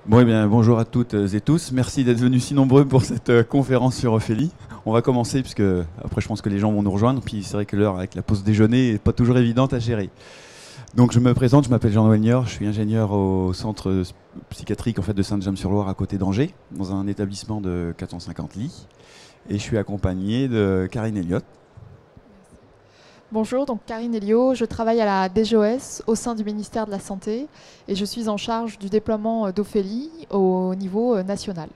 Bon, eh bien, bonjour à toutes et tous. Merci d'être venus si nombreux pour cette conférence sur Ophélie. On va commencer, puisque après, je pense que les gens vont nous rejoindre. Puis c'est vrai que l'heure avec la pause déjeuner n'est pas toujours évidente à gérer. Donc, je me présente, je m'appelle Jean-Noël Niort, je suis ingénieur au centre psychiatrique en fait, de Sainte-James-sur-Loire, à côté d'Angers, dans un établissement de 450 lits. Et je suis accompagné de Karine Elliott. Bonjour, donc Karine Elio, je travaille à la DGOS au sein du ministère de la Santé et je suis en charge du déploiement d'Ophélie au niveau national.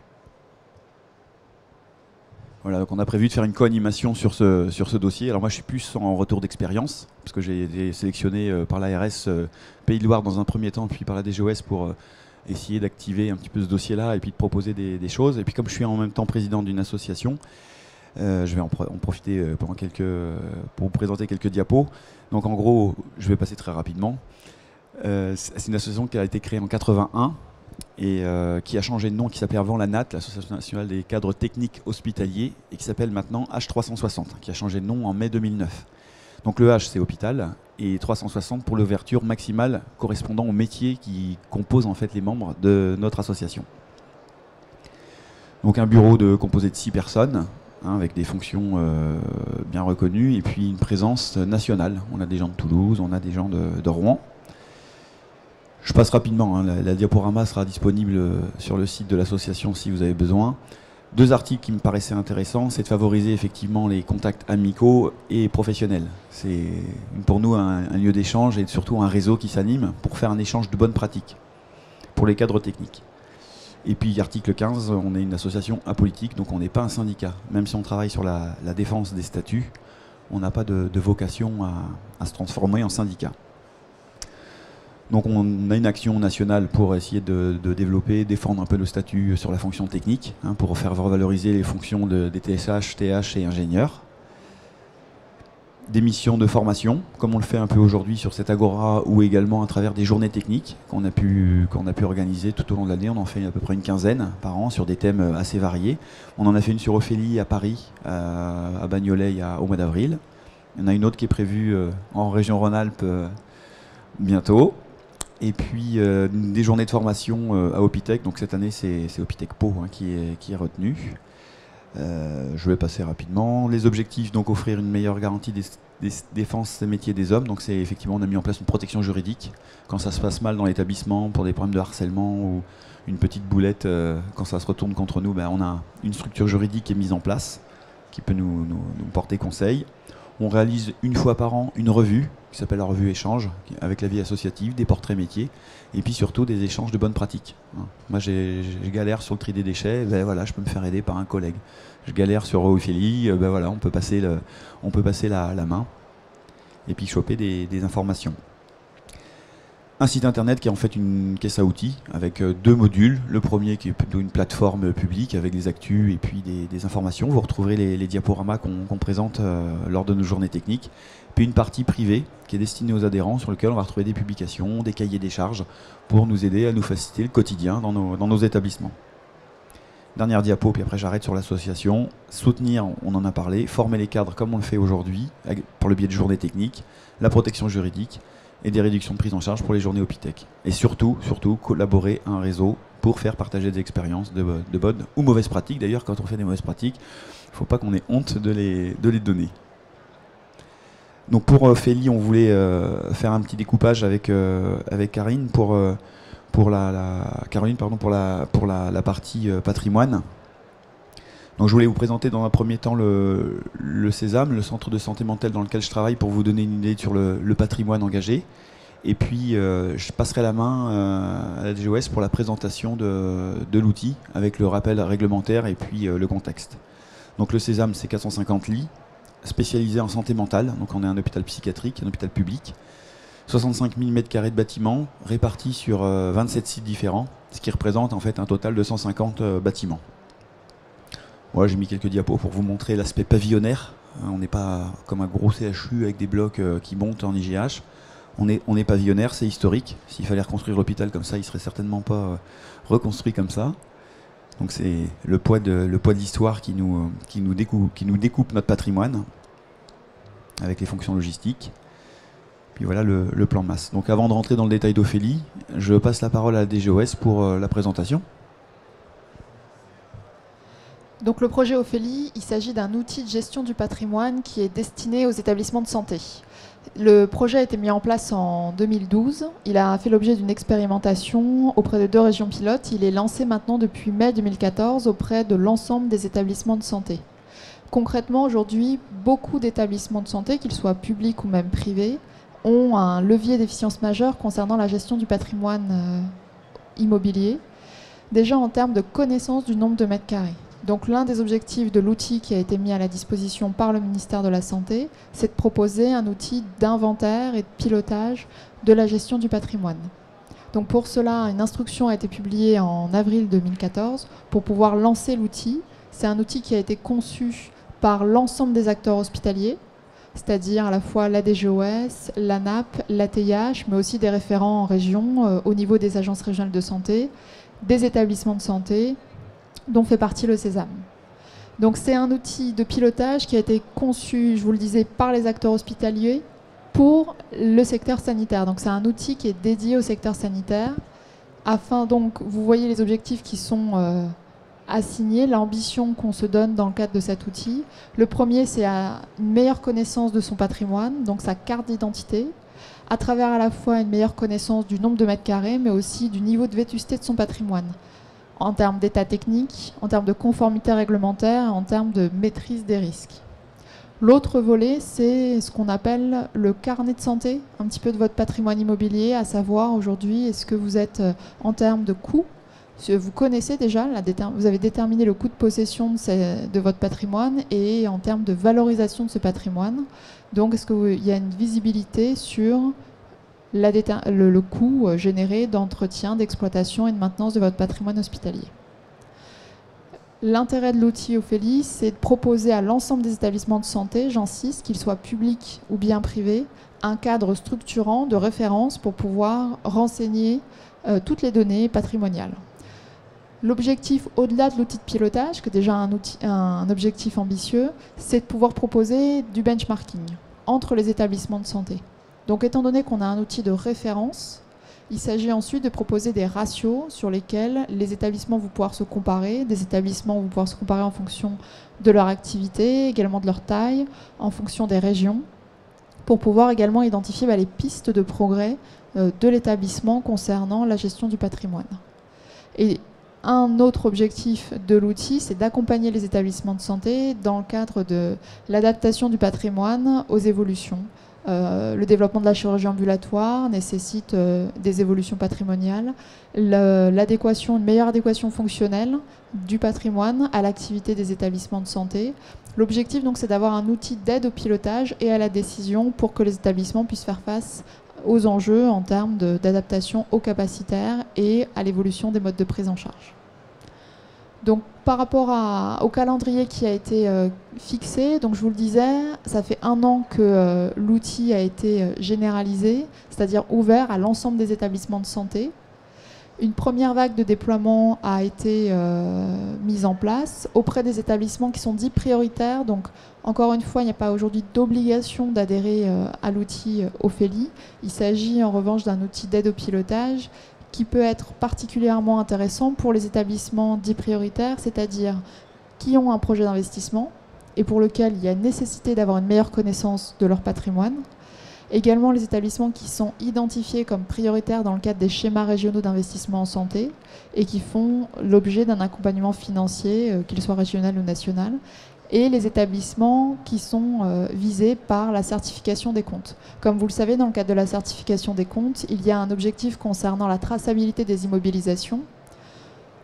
Voilà, donc on a prévu de faire une co-animation sur ce dossier. Alors moi, je suis plus en retour d'expérience, parce que j'ai été sélectionné par l'ARS Pays de Loire dans un premier temps, puis par la DGOS pour essayer d'activer un petit peu ce dossier-là et puis de proposer des choses. Et puis comme je suis en même temps président d'une association, je vais en profiter pour vous présenter quelques diapos. Donc en gros, je vais passer très rapidement. C'est une association qui a été créée en 81 et qui a changé de nom, qui s'appelait avant la NAT, l'Association nationale des cadres techniques hospitaliers, et qui s'appelle maintenant H360, qui a changé de nom en mai 2009. Donc le H, c'est hôpital, et 360 pour l'ouverture maximale correspondant aux métiers qui composent en fait les membres de notre association. Donc un bureau composé de 6 personnes, avec des fonctions bien reconnues, et puis une présence nationale. On a des gens de Toulouse, on a des gens de Rouen. Je passe rapidement, la diaporama sera disponible sur le site de l'association si vous avez besoin. 2 articles qui me paraissaient intéressants, c'est de favoriser effectivement les contacts amicaux et professionnels. C'est pour nous un lieu d'échange et surtout un réseau qui s'anime pour faire un échange de bonnes pratiques pour les cadres techniques. Et puis article 15, on est une association apolitique, donc on n'est pas un syndicat. Même si on travaille sur la défense des statuts, on n'a pas de vocation à se transformer en syndicat. Donc on a une action nationale pour essayer de développer, défendre un peu le statut sur la fonction technique, pour faire revaloriser les fonctions des TSH, TH et ingénieurs. Des missions de formation, comme on le fait un peu aujourd'hui sur cette agora, ou également à travers des journées techniques qu'on a pu organiser tout au long de l'année. On en fait à peu près une quinzaine par an sur des thèmes assez variés. On en a fait une sur Ophélie à Paris, à Bagnolet au mois d'avril. Il y en a une autre qui est prévue en région Rhône-Alpes bientôt. Et puis des journées de formation à Opitech. Donc cette année, c'est Opitech Pau qui est retenu. Je vais passer rapidement. Les objectifs, donc offrir une meilleure garantie des défenses des métiers des hommes. Donc c'est effectivement, on a mis en place une protection juridique quand ça se passe mal dans l'établissement pour des problèmes de harcèlement ou une petite boulette, quand ça se retourne contre nous, on a une structure juridique qui est mise en place qui peut nous porter conseil. On réalise une fois par an une revue qui s'appelle la revue Échange, avec la vie associative, des portraits métiers, et puis surtout des échanges de bonnes pratiques. Moi, j'ai galère sur le tri des déchets, voilà, je peux me faire aider par un collègue. Je galère sur Ophélie, voilà, on peut passer la main, et puis choper des informations. Un site internet qui est en fait une caisse à outils avec 2 modules. Le premier qui est plutôt une plateforme publique avec des actus et puis des informations. Vous retrouverez les diaporamas qu'on présente lors de nos journées techniques. Puis une partie privée qui est destinée aux adhérents sur laquelle on va retrouver des publications, des cahiers des charges pour nous aider à nous faciliter le quotidien dans nos établissements. Dernière diapo, puis après j'arrête sur l'association. Soutenir, on en a parlé, former les cadres comme on le fait aujourd'hui par le biais de journées techniques, la protection juridique, et des réductions de prise en charge pour les journées Opitech. Et surtout, collaborer à un réseau pour faire partager des expériences de bonnes ou mauvaises pratiques. D'ailleurs, quand on fait des mauvaises pratiques, il ne faut pas qu'on ait honte de les donner. Donc pour Ophélie, on voulait faire un petit découpage avec Karine pour la partie patrimoine. Donc je voulais vous présenter dans un premier temps le Sésame, le centre de santé mentale dans lequel je travaille, pour vous donner une idée sur le patrimoine engagé. Et puis je passerai la main à la DGOS pour la présentation de l'outil avec le rappel réglementaire et puis le contexte. Donc le Sésame, c'est 450 lits, spécialisé en santé mentale. Donc on est un hôpital psychiatrique, un hôpital public. 65 000 m² de bâtiments répartis sur 27 sites différents, ce qui représente en fait un total de 150 bâtiments. Voilà, j'ai mis quelques diapos pour vous montrer l'aspect pavillonnaire. On n'est pas comme un gros CHU avec des blocs qui montent en IGH. On est pavillonnaire, c'est historique. S'il fallait reconstruire l'hôpital comme ça, il ne serait certainement pas reconstruit comme ça. Donc c'est le poids de l'histoire qui nous découpe notre patrimoine avec les fonctions logistiques. Puis voilà le plan de masse. Donc avant de rentrer dans le détail d'Ophélie, je passe la parole à la DGOS pour la présentation. Donc le projet Ophélie, il s'agit d'un outil de gestion du patrimoine qui est destiné aux établissements de santé. Le projet a été mis en place en 2012. Il a fait l'objet d'une expérimentation auprès de 2 régions pilotes. Il est lancé maintenant depuis mai 2014 auprès de l'ensemble des établissements de santé. Concrètement, aujourd'hui, beaucoup d'établissements de santé, qu'ils soient publics ou même privés, ont un levier d'efficience majeur concernant la gestion du patrimoine immobilier, déjà en termes de connaissance du nombre de mètres carrés. Donc l'un des objectifs de l'outil qui a été mis à la disposition par le ministère de la Santé, c'est de proposer un outil d'inventaire et de pilotage de la gestion du patrimoine. Donc pour cela, une instruction a été publiée en avril 2014 pour pouvoir lancer l'outil. C'est un outil qui a été conçu par l'ensemble des acteurs hospitaliers, c'est-à-dire à la fois la DGOS, l'ANAP, l'ATIH, mais aussi des référents en région au niveau des agences régionales de santé, des établissements de santé, dont fait partie le Sésame. Donc c'est un outil de pilotage qui a été conçu, je vous le disais, par les acteurs hospitaliers pour le secteur sanitaire. Donc c'est un outil qui est dédié au secteur sanitaire, afin donc, vous voyez les objectifs qui sont assignés, l'ambition qu'on se donne dans le cadre de cet outil. Le premier, c'est une meilleure connaissance de son patrimoine, donc sa carte d'identité, à travers à la fois une meilleure connaissance du nombre de mètres carrés, mais aussi du niveau de vétusté de son patrimoine, en termes d'état technique, en termes de conformité réglementaire, en termes de maîtrise des risques. L'autre volet, c'est ce qu'on appelle le carnet de santé, un petit peu de votre patrimoine immobilier, à savoir aujourd'hui, est-ce que vous êtes en termes de coûts, vous connaissez déjà, vous avez déterminé le coût de possession de votre patrimoine et en termes de valorisation de ce patrimoine. Donc, est-ce qu'il y a une visibilité sur le coût généré d'entretien, d'exploitation et de maintenance de votre patrimoine hospitalier? L'intérêt de l'outil Ophélie, c'est de proposer à l'ensemble des établissements de santé, j'insiste, qu'ils soient publics ou bien privés, un cadre structurant de référence pour pouvoir renseigner toutes les données patrimoniales. L'objectif, au-delà de l'outil de pilotage, qui est déjà un objectif ambitieux, c'est de pouvoir proposer du benchmarking entre les établissements de santé. Donc, étant donné qu'on a un outil de référence, il s'agit ensuite de proposer des ratios sur lesquels les établissements vont pouvoir se comparer, des établissements vont pouvoir se comparer en fonction de leur activité, également de leur taille, en fonction des régions, pour pouvoir également identifier les pistes de progrès de l'établissement concernant la gestion du patrimoine. Et un autre objectif de l'outil, c'est d'accompagner les établissements de santé dans le cadre de l'adaptation du patrimoine aux évolutions. Le développement de la chirurgie ambulatoire nécessite des évolutions patrimoniales, une meilleure adéquation fonctionnelle du patrimoine à l'activité des établissements de santé. L'objectif, donc, c'est d'avoir un outil d'aide au pilotage et à la décision pour que les établissements puissent faire face aux enjeux en termes d'adaptation aux capacitaires et à l'évolution des modes de prise en charge. Donc, par rapport au calendrier qui a été fixé, donc je vous le disais, ça fait 1 an que l'outil a été généralisé, c'est-à-dire ouvert à l'ensemble des établissements de santé. Une première vague de déploiement a été mise en place auprès des établissements qui sont dits prioritaires. Donc, encore une fois, il n'y a pas aujourd'hui d'obligation d'adhérer à l'outil Ophélie. Il s'agit en revanche d'un outil d'aide au pilotage qui peut être particulièrement intéressant pour les établissements dits prioritaires, c'est-à-dire qui ont un projet d'investissement et pour lequel il y a nécessité d'avoir une meilleure connaissance de leur patrimoine. Également les établissements qui sont identifiés comme prioritaires dans le cadre des schémas régionaux d'investissement en santé et qui font l'objet d'un accompagnement financier, qu'il soit régional ou national. Et les établissements qui sont visés par la certification des comptes. Comme vous le savez, dans le cadre de la certification des comptes, il y a un objectif concernant la traçabilité des immobilisations.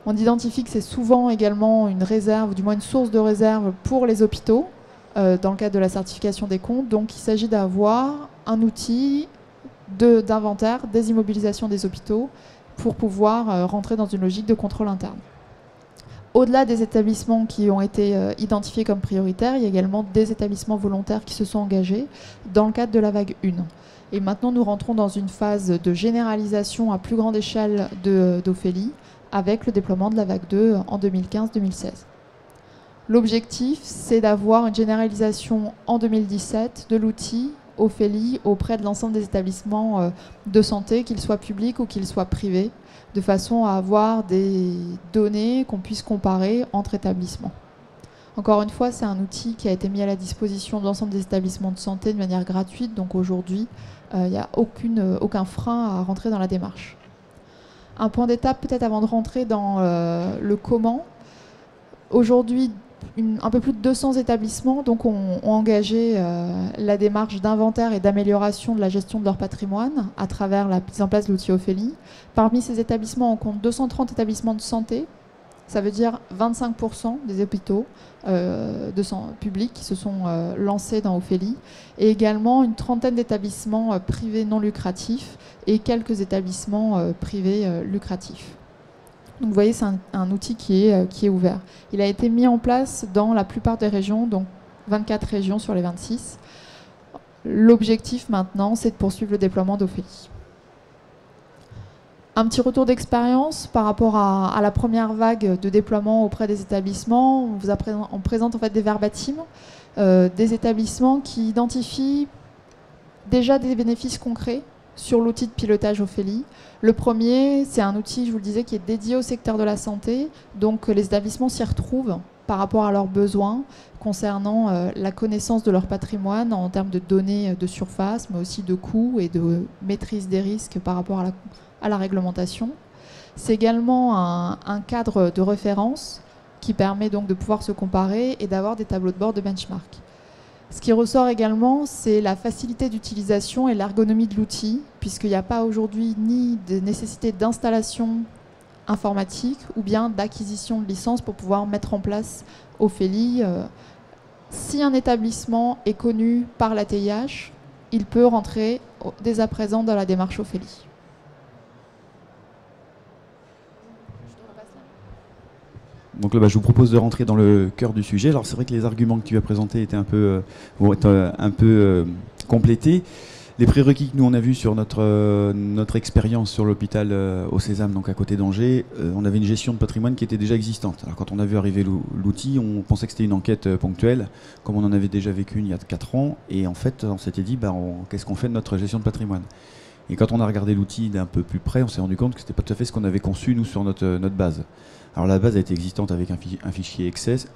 On identifie que c'est souvent également une réserve, du moins une source de réserve pour les hôpitaux, dans le cadre de la certification des comptes. Donc il s'agit d'avoir un outil d'inventaire des immobilisations des hôpitaux pour pouvoir rentrer dans une logique de contrôle interne. Au-delà des établissements qui ont été identifiés comme prioritaires, il y a également des établissements volontaires qui se sont engagés dans le cadre de la vague 1. Et maintenant, nous rentrons dans une phase de généralisation à plus grande échelle d'Ophélie, avec le déploiement de la vague 2 en 2015-2016. L'objectif, c'est d'avoir une généralisation en 2017 de l'outil Ophélie auprès de l'ensemble des établissements de santé, qu'ils soient publics ou qu'ils soient privés, de façon à avoir des données qu'on puisse comparer entre établissements. Encore une fois, c'est un outil qui a été mis à la disposition de l'ensemble des établissements de santé de manière gratuite, donc aujourd'hui, il n'y a aucun frein à rentrer dans la démarche. Un point d'étape peut-être avant de rentrer dans le comment. Aujourd'hui, un peu plus de 200 établissements donc, ont engagé la démarche d'inventaire et d'amélioration de la gestion de leur patrimoine à travers la mise en place de l'outil Ophélie. Parmi ces établissements, on compte 230 établissements de santé. Ça veut dire 25% des hôpitaux publics qui se sont lancés dans Ophélie, et également une trentaine d'établissements privés non lucratifs et quelques établissements privés lucratifs. Donc vous voyez, c'est un outil qui est ouvert. Il a été mis en place dans la plupart des régions, donc 24 régions sur les 26. L'objectif maintenant, c'est de poursuivre le déploiement d'Ophélie. Un petit retour d'expérience par rapport à la première vague de déploiement auprès des établissements. On présente en fait des verbatims, des établissements qui identifient déjà des bénéfices concrets sur l'outil de pilotage Ophélie. Le premier, c'est un outil, je vous le disais, qui est dédié au secteur de la santé. Donc les établissements s'y retrouvent par rapport à leurs besoins concernant la connaissance de leur patrimoine en termes de données de surface, mais aussi de coûts et de maîtrise des risques par rapport à la réglementation. C'est également un cadre de référence qui permet donc de pouvoir se comparer et d'avoir des tableaux de bord de benchmark. Ce qui ressort également, c'est la facilité d'utilisation et l'ergonomie de l'outil, puisqu'il n'y a pas aujourd'hui ni de nécessité d'installation informatique ou bien d'acquisition de licence pour pouvoir mettre en place Ophélie. Si un établissement est connu par l'ATIH, il peut rentrer dès à présent dans la démarche Ophélie. Donc là, je vous propose de rentrer dans le cœur du sujet. Alors c'est vrai que les arguments que tu as présentés étaient vont être un peu complétés. Les prérequis que nous on a vus sur notre expérience sur l'hôpital au Sésame, donc à côté d'Angers, on avait une gestion de patrimoine qui était déjà existante. Alors quand on a vu arriver l'outil, on pensait que c'était une enquête ponctuelle, comme on en avait déjà vécu il y a 4 ans, et en fait on s'était dit, qu'est-ce qu'on fait de notre gestion de patrimoine? Et quand on a regardé l'outil d'un peu plus près, on s'est rendu compte que c'était pas tout à fait ce qu'on avait conçu nous sur notre base. Alors la base a été existante avec un fichier Access,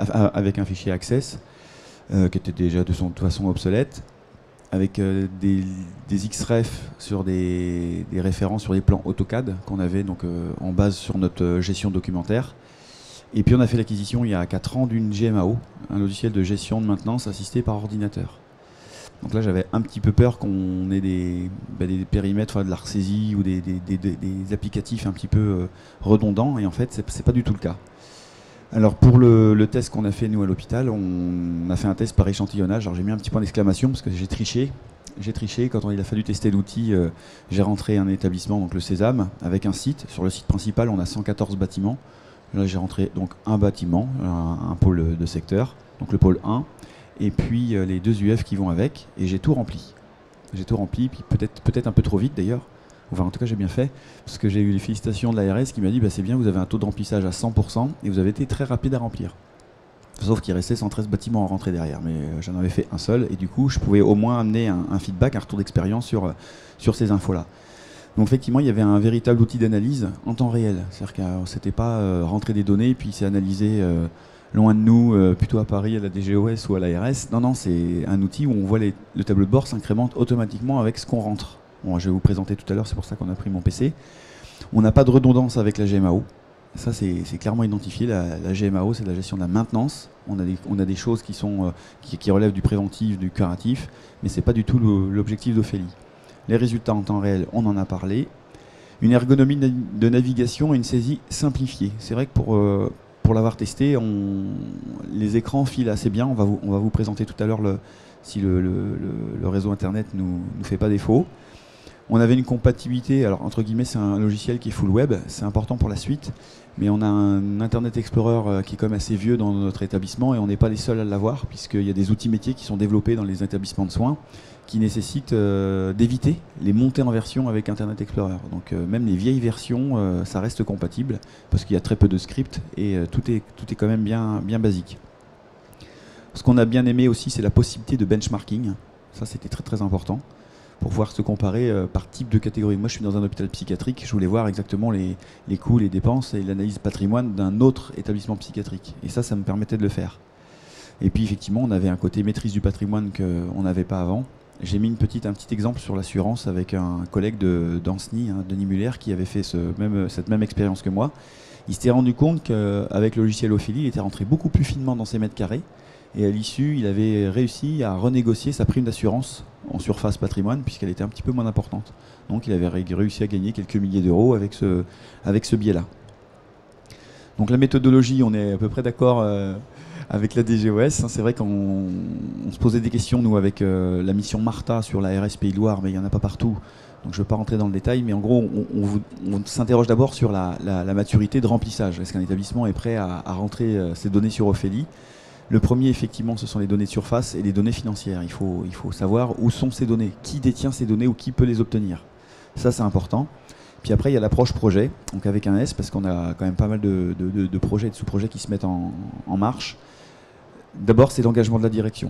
qui était déjà de toute façon obsolète, avec des XREF sur des références sur des plans AutoCAD qu'on avait donc en base sur notre gestion documentaire. Et puis on a fait l'acquisition il y a 4 ans d'une GMAO, un logiciel de gestion de maintenance assisté par ordinateur. Donc là j'avais un petit peu peur qu'on ait des périmètres, de la ressaisie ou des applicatifs un petit peu redondants, et en fait c'est pas du tout le cas. Alors pour le test qu'on a fait nous à l'hôpital, on a fait un test par échantillonnage. Alors j'ai mis un petit point d'exclamation parce que j'ai triché. Quand il a fallu tester l'outil, j'ai rentré un établissement, donc le Sésame, avec un site. Sur le site principal, on a 114 bâtiments. Là j'ai rentré donc un bâtiment, un pôle de secteur, donc le pôle 1, et puis les 2 UF qui vont avec, et j'ai tout rempli. Puis peut-être un peu trop vite d'ailleurs. Enfin, en tout cas, j'ai bien fait, parce que j'ai eu les félicitations de l'ARS qui m'a dit c'est bien, vous avez un taux de remplissage à 100% et vous avez été très rapide à remplir. Sauf qu'il restait 113 bâtiments à rentrer derrière, mais j'en avais fait un seul, et du coup, je pouvais au moins amener un feedback, un retour d'expérience sur ces infos-là. Donc, effectivement, il y avait un véritable outil d'analyse en temps réel. C'est-à-dire que c'était pas rentrer des données et puis c'est analysé loin de nous, plutôt à Paris, à la DGOS ou à l'ARS. Non, c'est un outil où on voit le tableau de bord s'incrémente automatiquement avec ce qu'on rentre. Bon, je vais vous présenter tout à l'heure, c'est pour ça qu'on a pris mon PC. On n'a pas de redondance avec la GMAO. Ça, c'est clairement identifié. La GMAO, c'est de la gestion de la maintenance. On a des choses qui relèvent du préventif, du curatif, mais ce n'est pas du tout l'objectif d'Ophélie. Les résultats en temps réel, on en a parlé. Une ergonomie de navigation et une saisie simplifiée. C'est vrai que pour l'avoir testé, les écrans filent assez bien. On va vous présenter tout à l'heure si le réseau Internet nous fait pas défaut. On avait une compatibilité, alors entre guillemets c'est un logiciel qui est full web, c'est important pour la suite, mais on a un Internet Explorer qui est quand même assez vieux dans notre établissement et on n'est pas les seuls à l'avoir, puisqu'il y a des outils métiers qui sont développés dans les établissements de soins qui nécessitent d'éviter les montées en version avec Internet Explorer. Donc même les vieilles versions, ça reste compatible, parce qu'il y a très peu de scripts et tout est quand même bien basique. Ce qu'on a bien aimé aussi, c'est la possibilité de benchmarking. Ça, c'était très très important pour pouvoir se comparer par type de catégorie. Moi, je suis dans un hôpital psychiatrique, je voulais voir exactement les coûts, les dépenses et l'analyse patrimoine d'un autre établissement psychiatrique. Et ça me permettait de le faire. Et puis, effectivement, on avait un côté maîtrise du patrimoine qu'on n'avait pas avant. J'ai mis un petit exemple sur l'assurance avec un collègue d'Anceny, Denis Muller, qui avait fait cette même expérience que moi. Il s'était rendu compte qu'avec le logiciel Ophélie, il était rentré beaucoup plus finement dans ses mètres carrés. Et à l'issue, il avait réussi à renégocier sa prime d'assurance en surface patrimoine, puisqu'elle était un petit peu moins importante. Donc il avait réussi à gagner quelques milliers d'euros avec ce biais-là. Donc la méthodologie, on est à peu près d'accord avec la DGOS. C'est vrai qu'on se posait des questions, nous, avec la mission Martha sur la RS Pays de Loire, mais il n'y en a pas partout. Donc je ne veux pas rentrer dans le détail, mais en gros, on s'interroge d'abord sur la maturité de remplissage. Est-ce qu'un établissement est prêt à rentrer ses données sur Ophélie ? Le premier, effectivement, ce sont les données de surface et les données financières. Il faut savoir où sont ces données, qui détient ces données ou qui peut les obtenir. Ça, c'est important. Puis après, il y a l'approche projet, donc avec un S, parce qu'on a quand même pas mal de projets et de sous-projets qui se mettent en marche. D'abord, c'est l'engagement de la direction.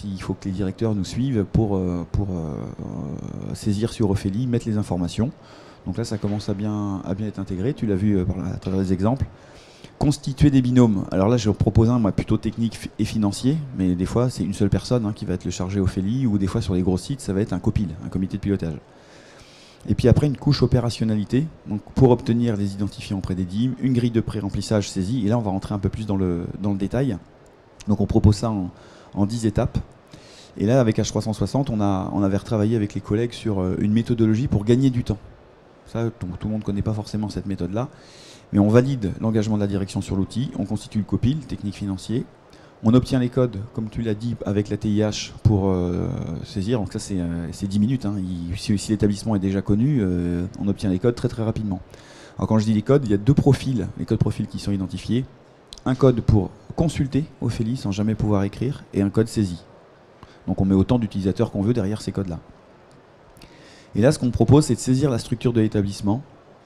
Il faut que les directeurs nous suivent pour saisir sur Ophélie, mettre les informations. Donc là, ça commence à bien être intégré. Tu l'as vu à travers les exemples. Constituer des binômes. Alors là, je propose un plutôt technique et financier, mais des fois, c'est une seule personne qui va être le chargé Ophélie, ou des fois, sur les gros sites, ça va être un COPIL, un comité de pilotage. Et puis après, une couche opérationnalité, donc pour obtenir les identifiants auprès des DIM, une grille de pré-remplissage saisie, et là, on va rentrer un peu plus dans le détail. Donc on propose ça en 10 étapes. Et là, avec H360, on avait retravaillé avec les collègues sur une méthodologie pour gagner du temps. Ça, tout le monde ne connaît pas forcément cette méthode-là. Mais on valide l'engagement de la direction sur l'outil, on constitue le COPIL, technique financier, on obtient les codes, comme tu l'as dit, avec la TIH pour saisir. Donc ça, c'est 10 minutes. Si l'établissement est déjà connu, on obtient les codes très très rapidement. Alors quand je dis les codes, il y a deux profils, les codes profils qui sont identifiés. Un code pour consulter Ophélie sans jamais pouvoir écrire, et un code saisi. Donc on met autant d'utilisateurs qu'on veut derrière ces codes-là. Et là, ce qu'on propose, c'est de saisir la structure de l'établissement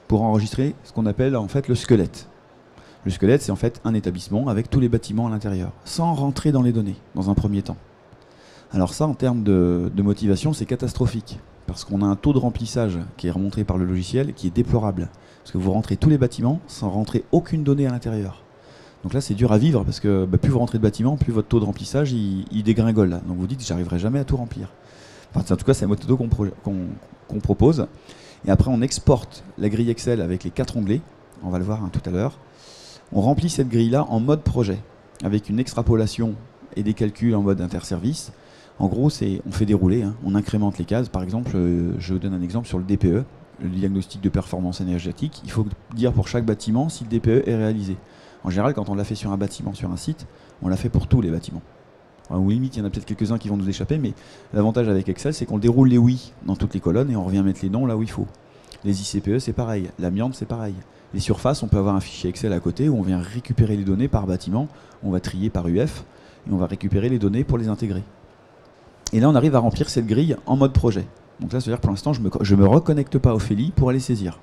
pour enregistrer ce qu'on appelle en fait le squelette. Le squelette, c'est en fait un établissement avec tous les bâtiments à l'intérieur, sans rentrer dans les données, dans un premier temps. Alors ça, en termes de motivation, c'est catastrophique, parce qu'on a un taux de remplissage qui est remonté par le logiciel qui est déplorable. Parce que vous rentrez tous les bâtiments sans rentrer aucune donnée à l'intérieur. Donc là, c'est dur à vivre, parce que plus vous rentrez de bâtiments, plus votre taux de remplissage il dégringole. Là. Donc vous dites, j'arriverai jamais à tout remplir. Enfin, en tout cas, c'est la méthode qu'on propose. Et après, on exporte la grille Excel avec les 4 onglets. On va le voir tout à l'heure. On remplit cette grille-là en mode projet, avec une extrapolation et des calculs en mode interservice. En gros, on fait dérouler, on incrémente les cases. Par exemple, je vous donne un exemple sur le DPE, le diagnostic de performance énergétique. Il faut dire pour chaque bâtiment si le DPE est réalisé. En général, quand on l'a fait sur un bâtiment, sur un site, on l'a fait pour tous les bâtiments. Ou limite, il y en a peut-être quelques-uns qui vont nous échapper, mais l'avantage avec Excel, c'est qu'on déroule les oui dans toutes les colonnes et on revient mettre les noms là où il faut. Les ICPE, c'est pareil. L'amiante, c'est pareil. Les surfaces, on peut avoir un fichier Excel à côté où on vient récupérer les données par bâtiment, on va trier par UF et on va récupérer les données pour les intégrer. Et là, on arrive à remplir cette grille en mode projet. Donc là, c'est-à-dire que pour l'instant, je ne me reconnecte pas à Ophélie pour aller saisir.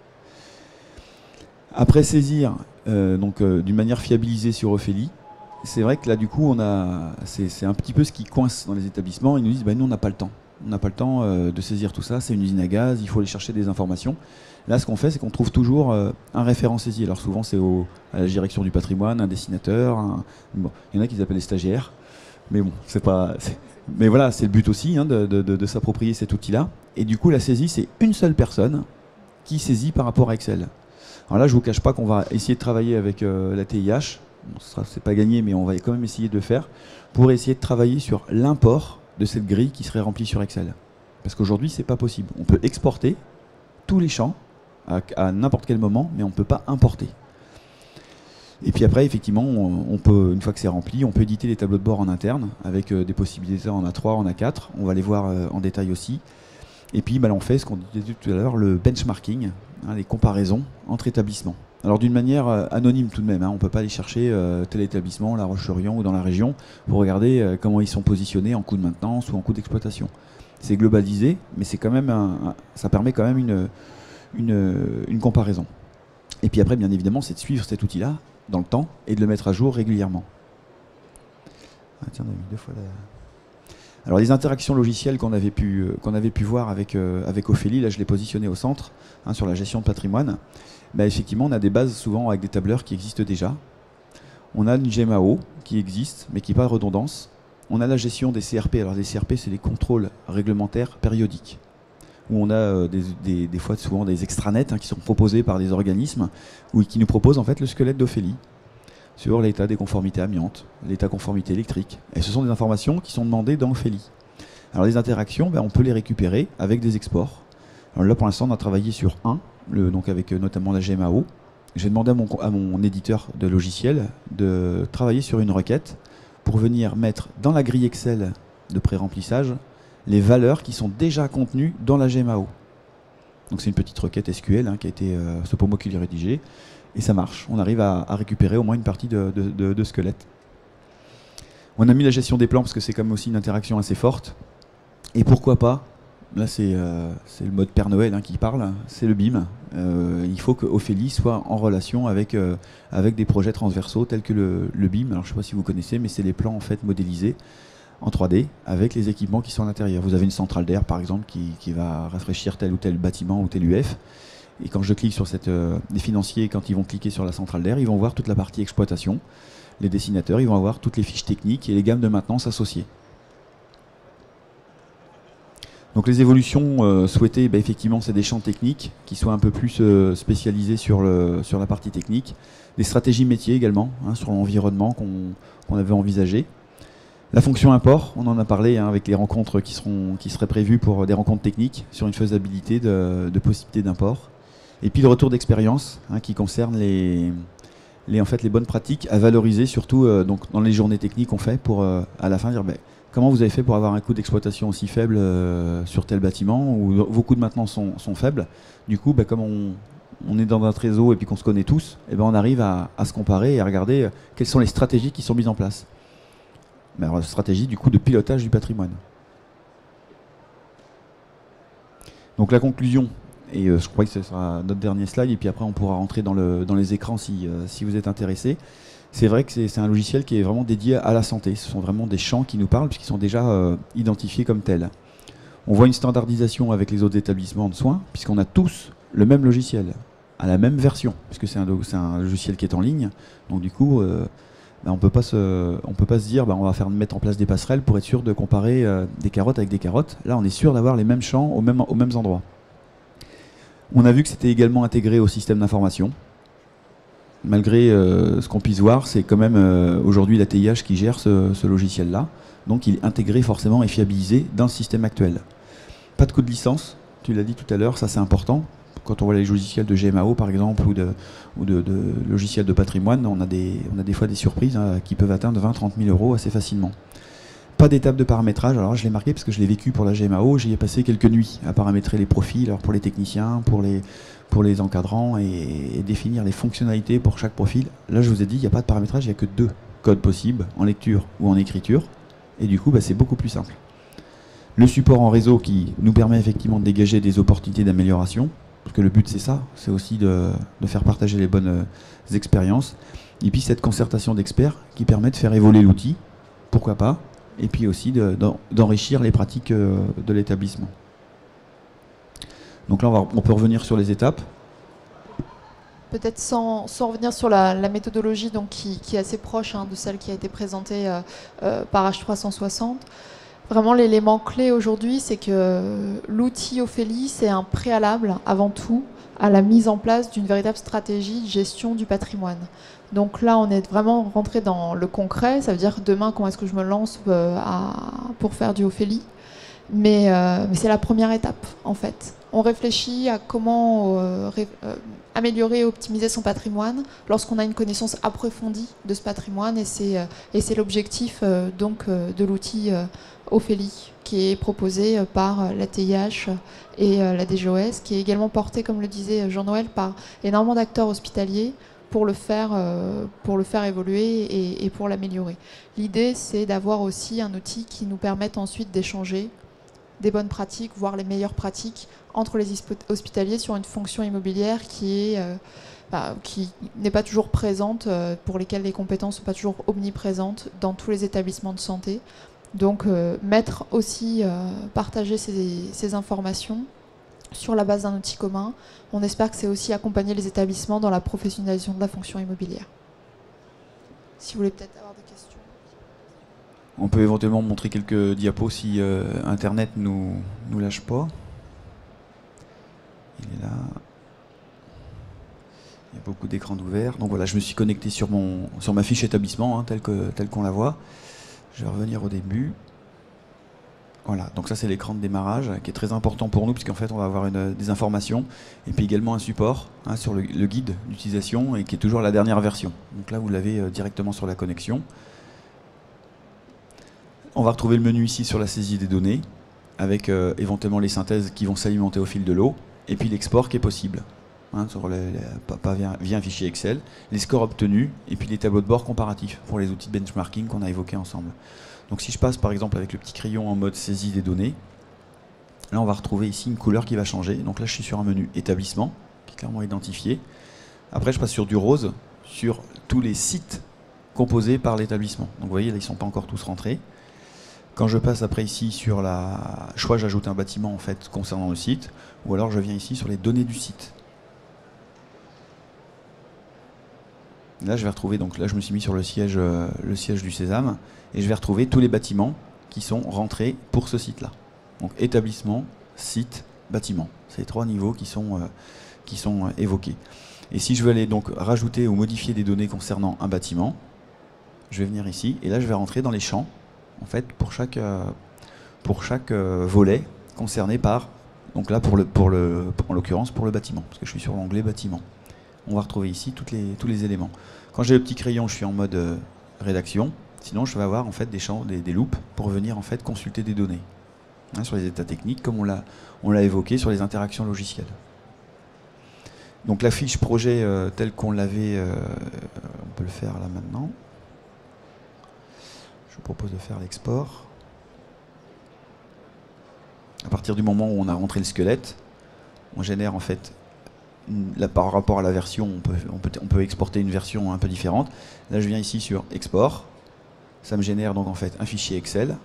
Après saisir, d'une manière fiabilisée sur Ophélie, c'est vrai que là, du coup, c'est un petit peu ce qui coince dans les établissements. Ils nous disent, nous, on n'a pas le temps. On n'a pas le temps de saisir tout ça. C'est une usine à gaz, il faut aller chercher des informations. Là, ce qu'on fait, c'est qu'on trouve toujours un référent saisi. Alors souvent, c'est à la direction du patrimoine, un dessinateur. Bon, il y en a qui s'appellent les stagiaires. Mais bon, mais voilà, c'est le but aussi de s'approprier cet outil-là. Et du coup, la saisie, c'est une seule personne qui saisit par rapport à Excel. Alors là, je ne vous cache pas qu'on va essayer de travailler avec la TIH. Bon, c'est pas gagné, mais on va quand même essayer de le faire pour essayer de travailler sur l'import de cette grille qui serait remplie sur Excel. Parce qu'aujourd'hui, c'est pas possible. On peut exporter tous les champs à n'importe quel moment, mais on ne peut pas importer. Et puis après, effectivement, on peut, une fois que c'est rempli, on peut éditer les tableaux de bord en interne avec des possibilités en A3, en A4. On va les voir en détail aussi. Et puis, on fait ce qu'on disait tout à l'heure, le benchmarking, les comparaisons entre établissements. Alors d'une manière anonyme tout de même, on ne peut pas aller chercher tel établissement, La Roche-sur-Yon ou dans la région, pour regarder comment ils sont positionnés en coût de maintenance ou en coût d'exploitation. C'est globalisé, mais c'est quand même ça permet quand même une comparaison. Et puis après, bien évidemment, c'est de suivre cet outil-là dans le temps et de le mettre à jour régulièrement. Ah tiens, on a mis 2 fois Alors les interactions logicielles qu'on avait pu voir avec Ophélie, là je l'ai positionné au centre, hein, sur la gestion de patrimoine. Bah, effectivement, on a des bases souvent avec des tableurs qui existent déjà. On a une GMAO qui existe, mais qui n'a pas de redondance. On a la gestion des CRP. Alors les CRP, c'est les contrôles réglementaires périodiques, où on a des fois souvent des extranets, hein, qui sont proposés par des organismes, ou qui nous proposent en fait le squelette d'Ophélie sur l'état des conformités amiantes, l'état conformité électrique. Et ce sont des informations qui sont demandées dans Ophélie. Alors les interactions, on peut les récupérer avec des exports. Alors là pour l'instant on a travaillé sur donc avec notamment la GMAO. J'ai demandé à mon éditeur de logiciel de travailler sur une requête pour venir mettre dans la grille Excel de pré-remplissage les valeurs qui sont déjà contenues dans la GMAO. Donc c'est une petite requête SQL, hein, qui a été, c'est pas moi qui l'ai rédigée, et ça marche. On arrive à récupérer au moins une partie de squelette. On a mis la gestion des plans parce que c'est quand même aussi une interaction assez forte. Et pourquoi pas, là c'est le mode Père Noël, hein, qui parle, c'est le BIM. Il faut que Ophélie soit en relation avec des projets transversaux tels que le BIM. Alors je ne sais pas si vous connaissez, mais c'est les plans en fait modélisés en 3D avec les équipements qui sont à l'intérieur. Vous avez une centrale d'air par exemple qui va rafraîchir tel ou tel bâtiment ou tel UF. Et quand je clique sur les financiers, quand ils vont cliquer sur la centrale d'air, ils vont voir toute la partie exploitation. Les dessinateurs, ils vont avoir toutes les fiches techniques et les gammes de maintenance associées. Donc les évolutions souhaitées, effectivement, c'est des champs techniques qui soient un peu plus spécialisés sur la partie technique. Des stratégies métiers également, hein, sur l'environnement qu'on avait envisagé. La fonction import, on en a parlé, hein, avec les rencontres qui seraient prévues pour des rencontres techniques sur une faisabilité de possibilité d'import. Et puis le retour d'expérience, hein, qui concerne les bonnes pratiques à valoriser, surtout donc dans les journées techniques qu'on fait pour à la fin dire comment vous avez fait pour avoir un coût d'exploitation aussi faible sur tel bâtiment, où vos coûts de maintenance sont faibles. Du coup, comme on est dans notre réseau et puis qu'on se connaît tous, on arrive à se comparer et à regarder quelles sont les stratégies qui sont mises en place. Alors, la stratégie du coup de pilotage du patrimoine. Donc la conclusion, et je crois que ce sera notre dernier slide, et puis après on pourra rentrer dans les écrans si vous êtes intéressé. C'est vrai que c'est un logiciel qui est vraiment dédié à la santé. Ce sont vraiment des champs qui nous parlent, puisqu'ils sont déjà identifiés comme tels. On voit une standardisation avec les autres établissements de soins, puisqu'on a tous le même logiciel, à la même version, puisque c'est un logiciel qui est en ligne. Donc du coup, on ne peut pas se dire on va mettre en place des passerelles pour être sûr de comparer des carottes avec des carottes. Là, on est sûr d'avoir les mêmes champs aux mêmes endroits. On a vu que c'était également intégré au système d'information. Malgré ce qu'on puisse voir, c'est quand même aujourd'hui la TIH qui gère ce logiciel-là. Donc il est intégré forcément et fiabilisé dans le système actuel. Pas de coût de licence, tu l'as dit tout à l'heure, ça c'est important. Quand on voit les logiciels de GMAO par exemple ou de logiciels de patrimoine, on a des fois des surprises, hein, qui peuvent atteindre 20-30 000 euros assez facilement. Pas d'étape de paramétrage, alors je l'ai marqué parce que je l'ai vécu pour la GMAO, j'y ai passé quelques nuits à paramétrer les profils, alors pour les techniciens, pour les encadrants et définir les fonctionnalités pour chaque profil. Là je vous ai dit, il n'y a pas de paramétrage, il n'y a que 2 codes possibles, en lecture ou en écriture, et du coup c'est beaucoup plus simple. Le support en réseau qui nous permet effectivement de dégager des opportunités d'amélioration, parce que le but c'est ça, c'est aussi de faire partager les bonnes expériences, et puis cette concertation d'experts qui permet de faire évoluer l'outil, pourquoi pas, et puis aussi d'enrichir les pratiques de l'établissement. Donc là on peut revenir sur les étapes. Peut-être sans revenir sur la méthodologie donc, qui est assez proche, hein, de celle qui a été présentée par H360. Vraiment, l'élément clé aujourd'hui, c'est que l'outil Ophélie, c'est un préalable, avant tout, à la mise en place d'une véritable stratégie de gestion du patrimoine. Donc là, on est vraiment rentré dans le concret, ça veut dire demain, comment est-ce que je me lance pour faire du Ophélie. Mais c'est la première étape, en fait. On réfléchit à comment améliorer et optimiser son patrimoine lorsqu'on a une connaissance approfondie de ce patrimoine, et c'est l'objectif donc de l'outil Ophélie, qui est proposé par la TIH et la DGOS, qui est également porté, comme le disait Jean-Noël, par énormément d'acteurs hospitaliers pour le faire évoluer et pour l'améliorer. L'idée, c'est d'avoir aussi un outil qui nous permette ensuite d'échanger des bonnes pratiques, voire les meilleures pratiques entre les hospitaliers sur une fonction immobilière qui n'est pas toujours présente, pour lesquelles les compétences ne sont pas toujours omniprésentes dans tous les établissements de santé. Donc mettre aussi, partager ces informations sur la base d'un outil commun. On espère que c'est aussi accompagner les établissements dans la professionnalisation de la fonction immobilière. Si vous voulez peut-être avoir des questions. On peut éventuellement montrer quelques diapos si Internet nous lâche pas. Il est là. Il y a beaucoup d'écrans ouverts. Donc voilà, je me suis connecté sur ma fiche établissement, hein, telle qu'on la voit. Je vais revenir au début. Voilà, donc ça c'est l'écran de démarrage qui est très important pour nous puisqu'en fait on va avoir des informations et puis également un support, hein, sur le guide d'utilisation et qui est toujours la dernière version. Donc là vous l'avez directement sur la connexion. On va retrouver le menu ici sur la saisie des données avec éventuellement les synthèses qui vont s'alimenter au fil de l'eau et puis l'export qui est possible, hein, via un fichier Excel, les scores obtenus et puis les tableaux de bord comparatifs pour les outils de benchmarking qu'on a évoqués ensemble. Donc si je passe par exemple avec le petit crayon en mode saisie des données, là on va retrouver ici une couleur qui va changer. Donc là je suis sur un menu établissement qui est clairement identifié. Après je passe sur du rose sur tous les sites composés par l'établissement. Donc vous voyez là ils ne sont pas encore tous rentrés. Quand je passe après ici sur la choix, j'ajoute un bâtiment en fait concernant le site, ou alors je viens ici sur les données du site. Là je vais retrouver, donc là je me suis mis sur le siège du Sésame, et je vais retrouver tous les bâtiments qui sont rentrés pour ce site-là. Donc établissement, site, bâtiment. C'est les trois niveaux qui sont évoqués. Et si je veux aller donc rajouter ou modifier des données concernant un bâtiment, je vais venir ici, et là je vais rentrer dans les champs, en fait, pour chaque volet concerné par, donc là en l'occurrence pour le bâtiment, parce que je suis sur l'onglet bâtiment. On va retrouver ici tous les éléments. Quand j'ai le petit crayon, je suis en mode rédaction. Sinon, je vais avoir en fait des champs, des loupes pour venir en fait consulter des données, hein, sur les états techniques, comme on l'a évoqué sur les interactions logicielles. Donc la fiche projet telle qu'on l'avait, on peut le faire là maintenant. Je vous propose de faire l'export. À partir du moment où on a rentré le squelette, on génère en fait, par rapport à la version, on peut exporter une version un peu différente. Là je viens ici sur export, ça me génère donc en fait un fichier Excel,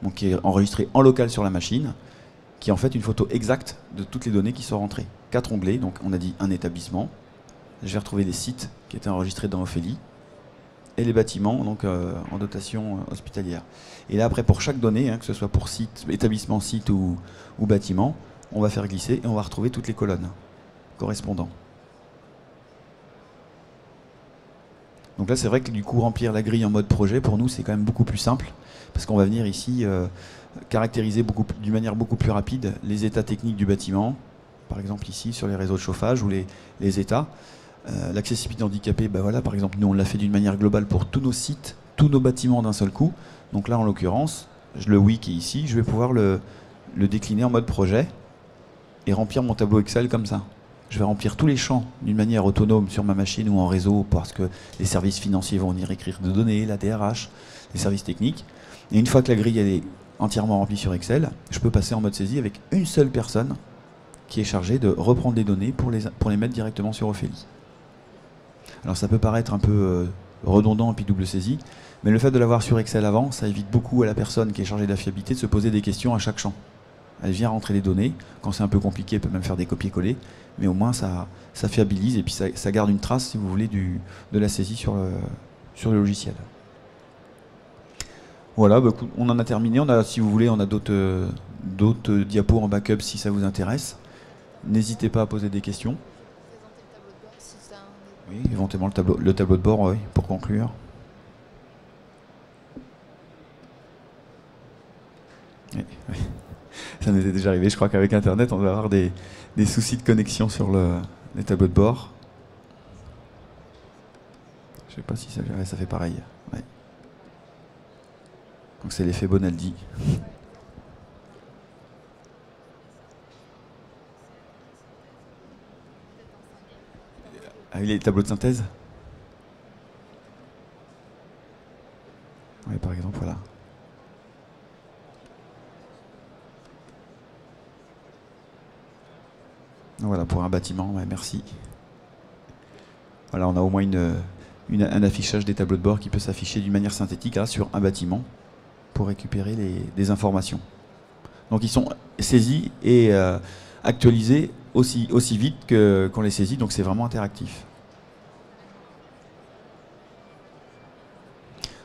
donc qui est enregistré en local sur la machine, qui est en fait une photo exacte de toutes les données qui sont rentrées. 4 onglets, donc on a dit un établissement. Je vais retrouver les sites qui étaient enregistrés dans Ophélie et les bâtiments donc en dotation hospitalière. Et là après pour chaque donnée, hein, que ce soit pour site, établissement, site ou bâtiment, on va faire glisser et on va retrouver toutes les colonnes correspondant. Donc là c'est vrai que du coup remplir la grille en mode projet pour nous c'est quand même beaucoup plus simple parce qu'on va venir ici caractériser d'une manière beaucoup plus rapide les états techniques du bâtiment, par exemple ici sur les réseaux de chauffage ou les états. L'accessibilité handicapée, ben voilà, par exemple, nous on l'a fait d'une manière globale pour tous nos sites, tous nos bâtiments d'un seul coup. Donc là, en l'occurrence, le oui qui est ici, je vais pouvoir le décliner en mode projet et remplir mon tableau Excel comme ça. Je vais remplir tous les champs d'une manière autonome sur ma machine ou en réseau parce que les services financiers vont venir écrire des données, la DRH, les services techniques. Et une fois que la grille elle est entièrement remplie sur Excel, je peux passer en mode saisie avec une seule personne qui est chargée de reprendre les données pour les mettre directement sur Ophélie. Alors ça peut paraître un peu redondant et puis double saisie, mais le fait de l'avoir sur Excel avant, ça évite beaucoup à la personne qui est chargée de la fiabilité de se poser des questions à chaque champ. Elle vient rentrer les données, quand c'est un peu compliqué, elle peut même faire des copier-coller, mais au moins ça fiabilise et puis ça garde une trace, si vous voulez, de la saisie sur le logiciel. Voilà, bah, on en a terminé. Si vous voulez, on a d'autres diapos en backup si ça vous intéresse. N'hésitez pas à poser des questions. Oui, éventuellement le tableau de bord, oui, pour conclure. Oui, oui. Ça nous est déjà arrivé. Je crois qu'avec Internet, on va avoir des soucis de connexion sur les tableaux de bord. Je ne sais pas si ça fait pareil. Ouais. Donc c'est l'effet Bonaldi. Ah, les tableaux de synthèse. Oui, par exemple, voilà. Voilà, pour un bâtiment, ouais, merci. Voilà, on a au moins un affichage des tableaux de bord qui peut s'afficher d'une manière synthétique là, sur un bâtiment pour récupérer des informations. Donc ils sont saisis et actualisés aussi vite qu'on les saisit, donc c'est vraiment interactif.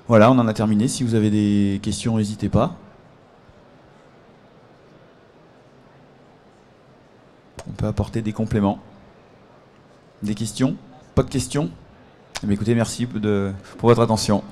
Voilà, on en a terminé. Si vous avez des questions, n'hésitez pas. On peut apporter des compléments. Des questions? Pas de questions? Eh bien, écoutez, merci pour votre attention.